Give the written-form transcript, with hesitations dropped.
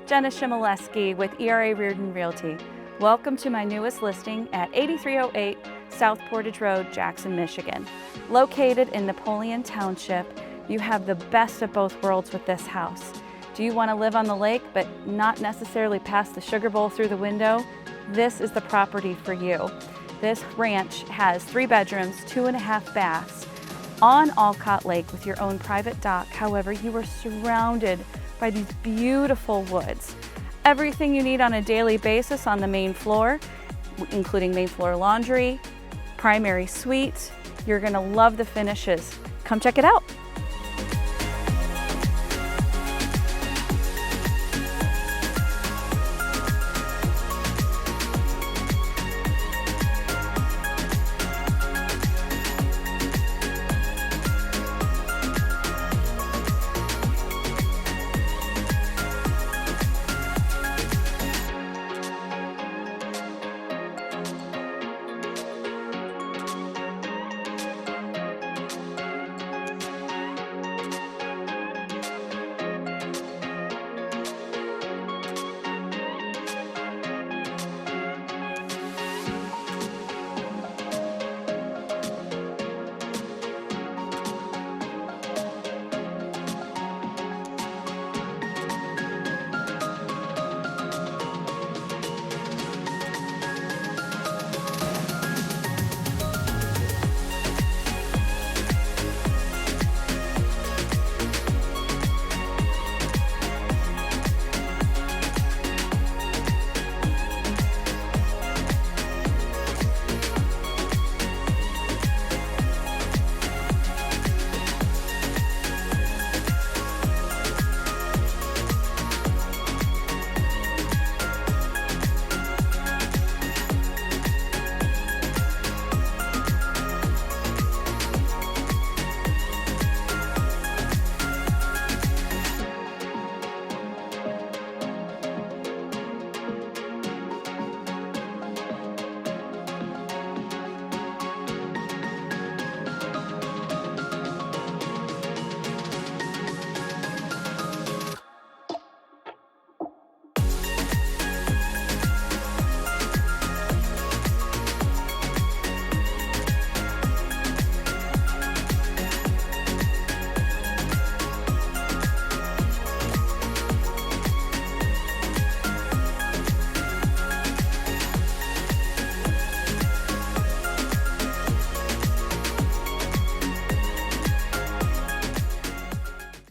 Jenna Shimoleski with ERA Reardon Realty. Welcome to my newest listing at 8308 South Portage Road, Jackson, Michigan. Located in Napoleon Township, you have the best of both worlds with this house. Do you want to live on the lake but not necessarily pass the sugar bowl through the window? This is the property for you. This ranch has 3 bedrooms, 2.5 baths on Olcott Lake with your own private dock. However, you are surrounded by these beautiful woods. Everything you need on a daily basis on the main floor, including main floor laundry, primary suite. You're gonna love the finishes. Come check it out.